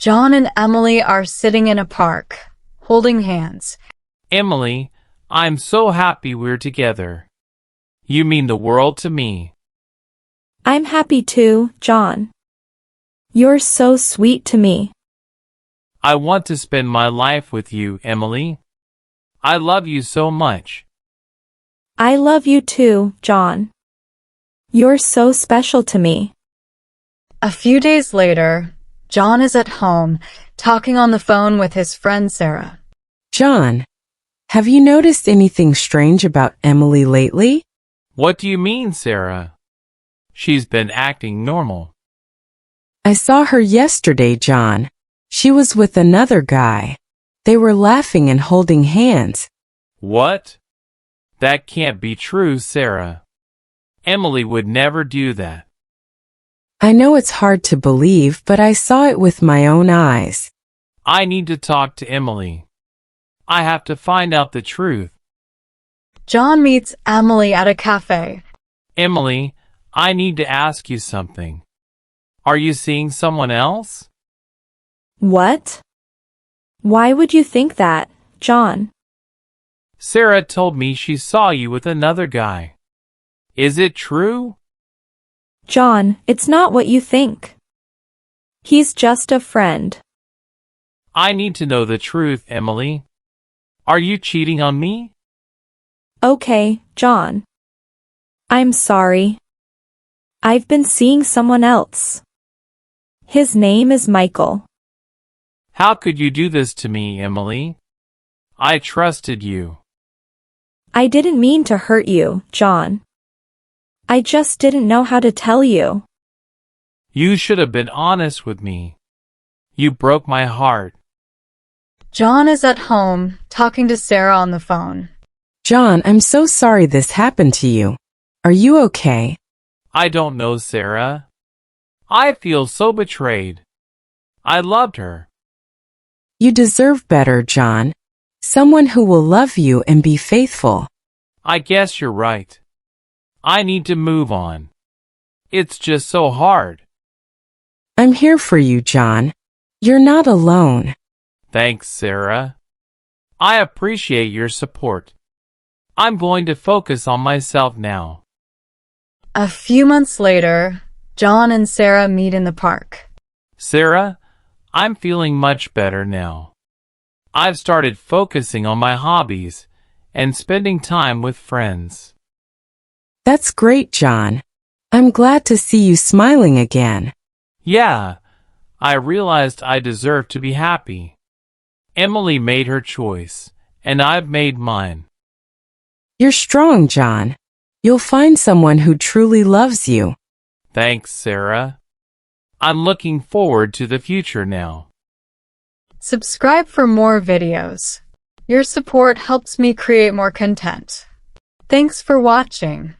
John and Emily are sitting in a park, holding hands. Emily, I'm so happy we're together. You mean the world to me. I'm happy too, John. You're so sweet to me. I want to spend my life with you, Emily. I love you so much. I love you too, John. You're so special to me. A few days later, John is at home, talking on the phone with his friend Sarah. John, have you noticed anything strange about Emily lately? What do you mean, Sarah? She's been acting normal. I saw her yesterday, John. She was with another guy. They were laughing and holding hands. What? That can't be true, Sarah. Emily would never do that. I know it's hard to believe, but I saw it with my own eyes. I need to talk to Emily. I have to find out the truth. John meets Emily at a cafe. Emily, I need to ask you something. Are you seeing someone else? What? Why would you think that, John? Sarah told me she saw you with another guy. Is it true? John, it's not what you think. He's just a friend. I need to know the truth, Emily. Are you cheating on me? Okay, John. I'm sorry. I've been seeing someone else. His name is Michael. How could you do this to me, Emily? I trusted you. I didn't mean to hurt you, John. I just didn't know how to tell you. You should have been honest with me. You broke my heart. John is at home, talking to Sarah on the phone. John, I'm so sorry this happened to you. Are you okay? I don't know, Sarah. I feel so betrayed. I loved her. You deserve better, John. Someone who will love you and be faithful. I guess you're right. I need to move on. It's just so hard. I'm here for you, John. You're not alone. Thanks, Sarah. I appreciate your support. I'm going to focus on myself now. A few months later, John and Sarah meet in the park. Sarah, I'm feeling much better now. I've started focusing on my hobbies and spending time with friends. That's great, John. I'm glad to see you smiling again. Yeah, I realized I deserve to be happy. Emily made her choice, and I've made mine. You're strong, John. You'll find someone who truly loves you. Thanks, Sarah. I'm looking forward to the future now. Subscribe for more videos. Your support helps me create more content. Thanks for watching.